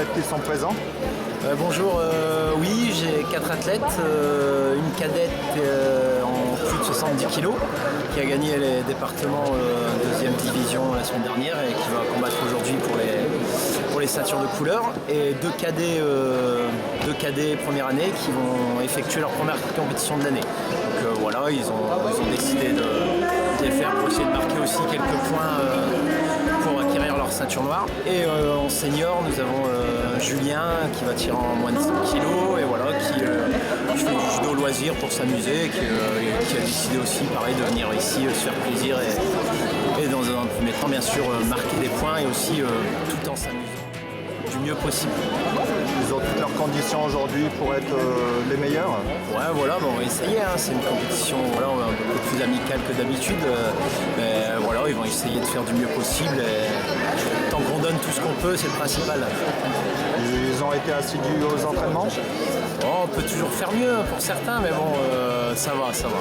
athlètes qui sont présents. Bonjour, oui, j'ai 4 athlètes, une cadette en plus de 70 kg qui a gagné les départements deuxième division la semaine dernière et qui va combattre aujourd'hui pour les ceintures de couleur, et deux cadets première année qui vont effectuer leur première compétition de l'année. Donc voilà, ils ont décidé de les faire pour essayer de marquer aussi quelques points pour acquérir leur ceinture noire. Et en senior, nous avons Julien qui va tirer en moins de 100 kg et voilà, qui fait du judo loisir pour s'amuser, qui a décidé aussi pareil de venir ici se faire plaisir et dans un premier temps bien sûr marquer des points et aussi tout en s'amusant du mieux possible. Ils ont toutes leurs conditions aujourd'hui pour être les meilleurs. Ouais, voilà, bon, on va essayer, hein. C'est une compétition voilà, un peu plus amicale que d'habitude, mais voilà, ils vont essayer de faire du mieux possible et tant qu'on donne tout ce qu'on peut, c'est le principal. Ils ont été assidus aux entraînements. Oh, on peut toujours faire mieux pour certains, mais bon, ça va, ça va.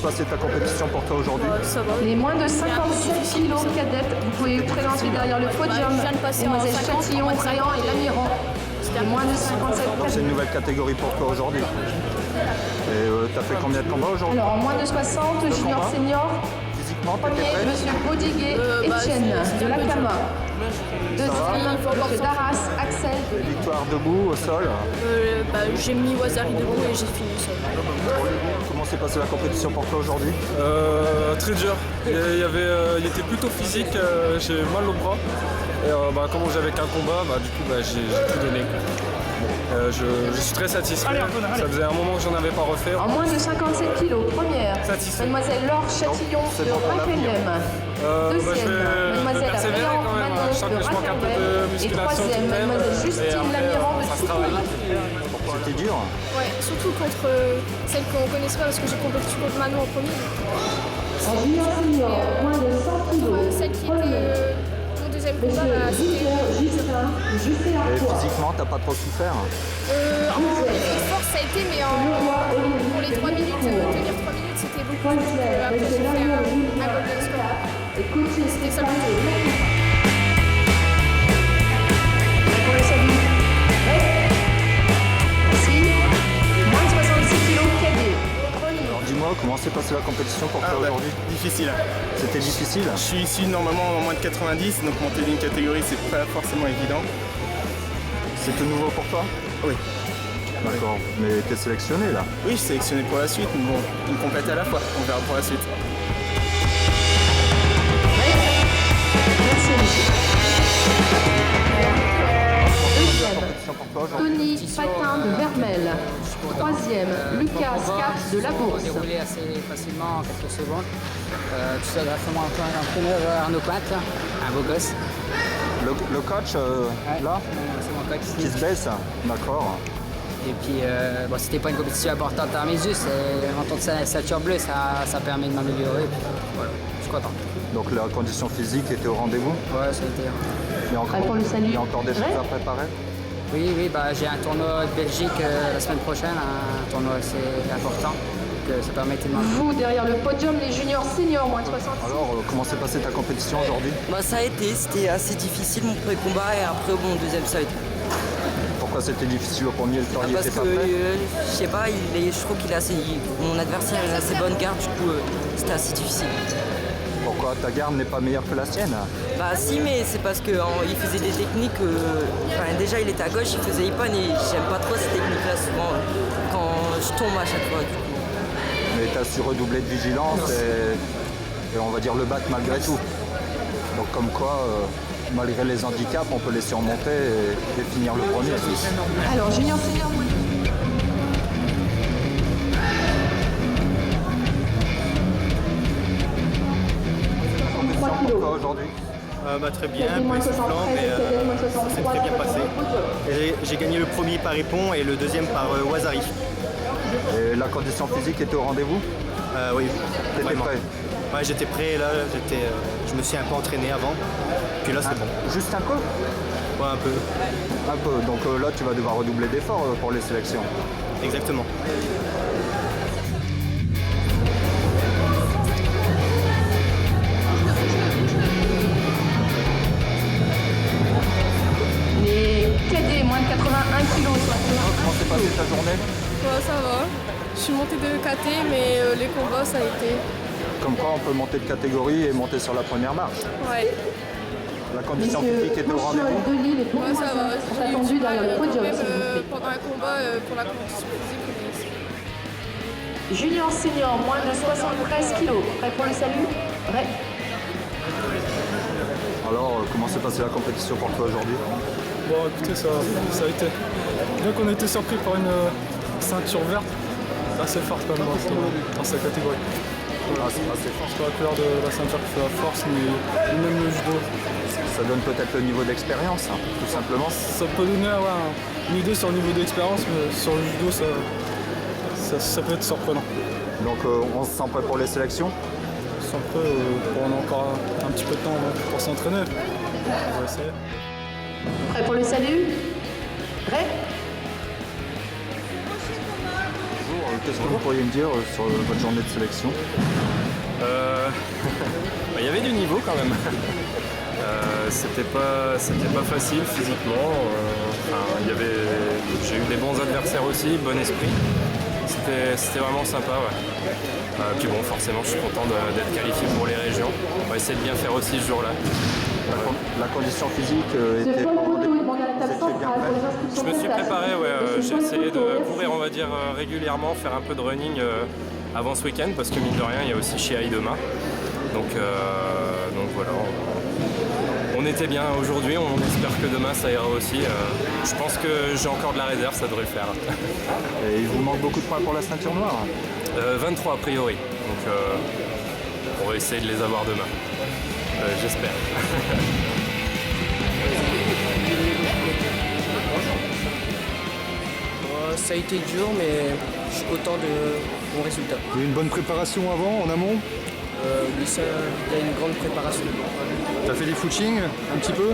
passé ta compétition pour toi aujourd'hui? Ça va. Les moins de 57 kilos cadettes, vous pouvez vous présenter derrière le podium. Je viens de passer en Mesdemoiselles 50, Châtillon, Réan et Lamiran. Les moins de 57 Donc c'est une cadettes. nouvelle catégorie pour toi aujourd'hui. Et t'as fait combien de combats aujourd'hui? Alors en moins de 60, junior combat. senior. Physiquement, t'étais Premier, prêt? Monsieur Bodiguet, Etienne de la Cama. Deuxième, Monsieur Darras, Axel. Victoire debout, au sol. J'ai mis Wazari debout et j'ai fini ça. Comment s'est passée la compétition pour toi aujourd'hui? Très dur. Il était plutôt physique, j'ai mal au bras. Et comme j'avais qu'un combat, j'ai tout donné. Je suis très satisfait. Ça faisait un moment que j'en avais pas refait. En moins de 57 kilos, première. Satisfait. Mademoiselle Laure Châtillon c'est de bon pour l'avenir. Raquelem. Je Deuxième, vais Mademoiselle persévérer Réan quand même. Manon Je sens de que je manque un peu de Raquelem. Et musculation troisième, tout de même. Mademoiselle Et Justine après, Lamiran de ça se travaille. Souffouille. C'était dur. Ouais, surtout contre celle qu'on connaissait pas parce que j'ai compéti contre Manon en premier. En junior senior, moins de 100 kilos. Celle qui était mon deuxième combat, Monsieur c'était. Justin, Et physiquement, t'as pas trop souffert? En force, ça a été, mais pour les 3 minutes, tenir 3 minutes, c'était beaucoup plus dur que après j'ai fait un golden score. C'était ça le plus dur. pour le salut. Merci. Moins de 66 kilos cadet. Alors dis-moi, comment s'est passée la compétition pour toi aujourd'hui? Difficile. C'était difficile? Je suis issu normalement en moins de 90, donc monter d'une catégorie, c'est pas forcément évident. C'est tout nouveau pour toi? Oui. D'accord. Mais t'es sélectionné là? Oui, je suis sélectionné pour la suite, mais bon, une compète à la fois. On verra pour la suite. Merci, monsieur. La Deuxième, compétition pour toi aujourd'hui? Tony Patin de Vermel. Troisième, Lucas Scarf de la Bourse. Déroulé assez facilement en quelques secondes. Tout ça grâce à mon entraîneur Arnaud Pointe, un beau gosse. Le coach, là, C'est mon coach. qui se baisse? D'accord. Et puis, c'était pas une compétition importante à mes yeux. En tant que ceinture bleue, ça permet de m'améliorer. Voilà, je suis content. Donc la condition physique était au rendez-vous? Ouais, ça a été. Il y a encore, Pour le salut. il y a encore des choses Ouais. à préparer? Oui, j'ai un tournoi de Belgique la semaine prochaine, un tournoi assez important. Donc, ça permettait de m'entraîner. Vous, derrière le podium, les juniors seniors, moins de 66. Alors, comment s'est passée ta compétition aujourd'hui? Ça a été, c'était assez difficile mon premier combat et après mon deuxième ça a été. Pourquoi c'était difficile au premier? Le temps il Parce était que pas prêt? je sais pas, je trouve qu'il a assez, mon adversaire a assez bonne garde, du coup c'était assez difficile. Pourquoi ta garde n'est pas meilleure que la sienne? Bah si, mais c'est parce que il faisait des techniques, déjà il était à gauche, il faisait ippon et j'aime pas trop ces techniques là souvent quand je tombe à chaque fois. Du coup. Mais tu as su redoubler de vigilance et on va dire le battre malgré tout. Donc comme quoi, malgré les handicaps, on peut les surmonter et finir le premier. Alors, junior senior, moins de 3 kilos. Pourquoi aujourd'hui? Très bien, Cadet moins peu soufflant, 73 mais et cadet moins ça s'est 63. très bien passé. Podium. Et j'ai gagné le premier par Épon et le deuxième par Wazari. Et la condition physique était au rendez-vous? Oui, T'étais vraiment. prêt? Ouais, j'étais prêt, là, je me suis un peu entraîné avant. Puis là, c'est bon. Juste un peu? Ouais, un peu, Un peu. Donc là, tu vas devoir redoubler d'efforts pour les sélections. exactement. Les cadets, moins de 81 kilos. Comment s'est passée ta journée? Ouais, ça va. Je suis montée de KT, mais les combats, ça a été. Comme quoi, on peut monter de catégorie et monter sur la première marche. Ouais, La condition Messieurs physique était au Bouchon rendez-vous? et Delis, les ouais ça va. demoiselles sont J'ai eu attendues du mal, derrière le podium, même s'il vous plaît. pendant un combat pour la compétition physique. Junior senior, moins de 73 kilos. Prêt pour le salut? Prêt. Alors, comment s'est passée la compétition pour toi aujourd'hui? Bon, écoutez, ça a été. Bien qu'on a été surpris par une ceinture verte, assez forte quand même dans sa catégorie. Ah, c'est assez fort. C'est pas la couleur de la ceinture qui fait la force, ni même le judo. Ça donne peut-être le niveau d'expérience, hein, tout simplement. Ça peut donner une idée sur le niveau d'expérience, mais sur le judo, ça peut être surprenant. Donc, on se sent prêt pour les sélections? Sans près, on a encore un petit peu de temps pour s'entraîner. On va essayer. Prêt pour le salut? Prêt. Bonjour, Qu'est-ce que vous pourriez me dire sur votre journée de sélection? Il y avait du niveau quand même. C'était pas facile physiquement. J'ai eu des bons adversaires aussi, bon esprit. C'était vraiment sympa. Ouais. Puis bon, forcément, je suis content d'être qualifié pour les régions. On va essayer de bien faire aussi ce jour-là. La condition physique était pas au rendez-vous. Vous étiez bien prêt? Je me suis préparé, ouais. J'ai essayé de courir, on va dire, régulièrement, faire un peu de running avant ce week-end, parce que mine de rien, il y a aussi Chiaï demain. Donc voilà, on était bien aujourd'hui, on espère que demain ça ira aussi. Je pense que j'ai encore de la réserve, ça devrait le faire. Et il vous manque beaucoup de points pour la ceinture noire? 23 a priori, donc on va essayer de les avoir demain. J'espère. Ça a été dur, mais je suis content de mon résultat. Il y a eu une bonne préparation avant, en amont? Oui, il y a une grande préparation. T'as fait des footings un petit peu?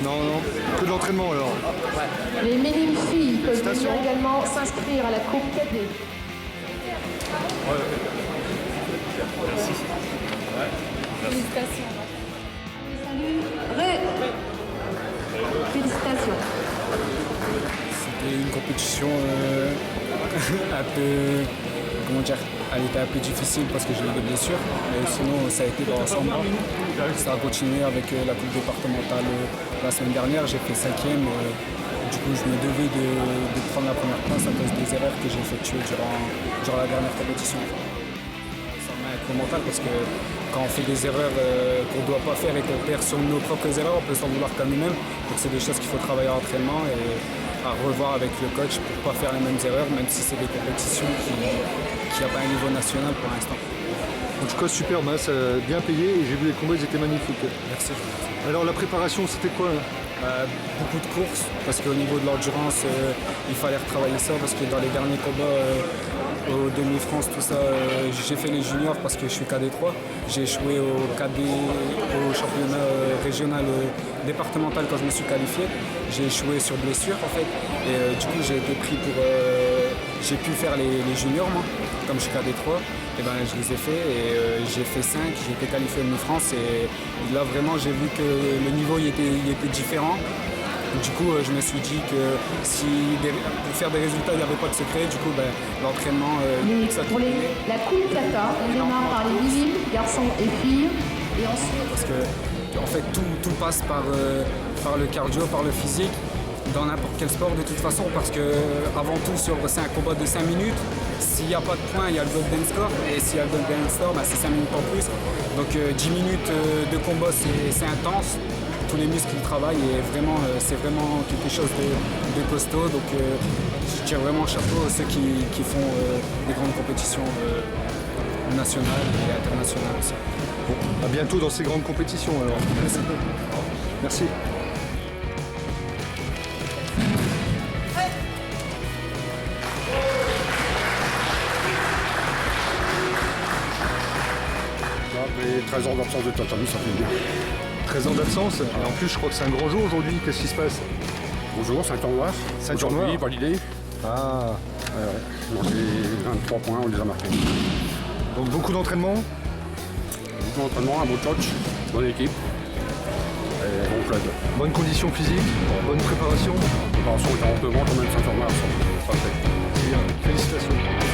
Non. Non. Que de l'entraînement alors? Ouais. Les ménimes filles peuvent venir également s'inscrire à la Coupe cadet. Merci. Félicitations. Salut. Félicitations. C'était une compétition un peu, comment dire, elle était un peu difficile parce que j'ai eu des blessures, mais sinon ça a été dans l'ensemble. Ça a continué avec la coupe départementale la semaine dernière, j'ai fait 5e. Du coup, je me devais de prendre la première place à cause des erreurs que j'ai effectuées durant la dernière compétition. Ça m'a un coup mental parce que quand on fait des erreurs qu'on ne doit pas faire et qu'on perd sur nos propres erreurs, on peut s'en vouloir qu'à nous-mêmes. Donc c'est des choses qu'il faut travailler en entraînement et à revoir avec le coach pour ne pas faire les mêmes erreurs, même si c'est des compétitions qui n'ont pas un niveau national pour l'instant. En tout cas, superbe, hein, ça a bien payé et j'ai vu les combats, ils étaient magnifiques. Merci. Alors la préparation, c'était quoi là? Beaucoup de courses, parce qu'au niveau de l'endurance, il fallait retravailler ça, parce que dans les derniers combats au demi-France, tout ça, j'ai fait les juniors parce que je suis KD 3. J'ai échoué au championnat régional départemental quand je me suis qualifié. J'ai échoué sur blessure en fait, et du coup j'ai été pris pour... j'ai pu faire les juniors moi, comme je suis KD 3. Et ben, je les ai fait et j'ai fait 5, j'ai été qualifié au demi-France et là vraiment j'ai vu que le niveau il était différent. Du coup je me suis dit que pour faire des résultats il n'y avait pas de secret, du coup l'entraînement ça Pour la Coupe Kata, on démarre par les minimes, garçons et filles, et ensuite... Parce que en fait tout passe par le cardio, par le physique. Dans n'importe quel sport de toute façon, parce que avant tout c'est un combat de 5 minutes. S'il n'y a pas de points, il y a le golden score, et s'il y a le golden score, c'est 5 minutes en plus. Donc 10 minutes de combat c'est intense, tous les muscles travaillent et vraiment c'est vraiment quelque chose de costaud. Donc je tire vraiment chapeau à ceux qui font des grandes compétitions nationales et internationales aussi. Bon, à bientôt dans ces grandes compétitions alors. Merci. Et 13 ans d'absence de tatami, ça fait bien. 13 ans d'absence, et en plus je crois que c'est un grand jour aujourd'hui, qu'est-ce qui se passe? Bonjour, ceinture noire. Ceinture noire. Validé. Ah. Donc les 23 points, on les a marqués. Donc beaucoup d'entraînement? Beaucoup d'entraînement, un bon coach, bonne équipe. Et bon club. Bonne condition physique, bonne préparation. Préparation est en devant, quand même ceinture noire, ça fait. Bien, félicitations.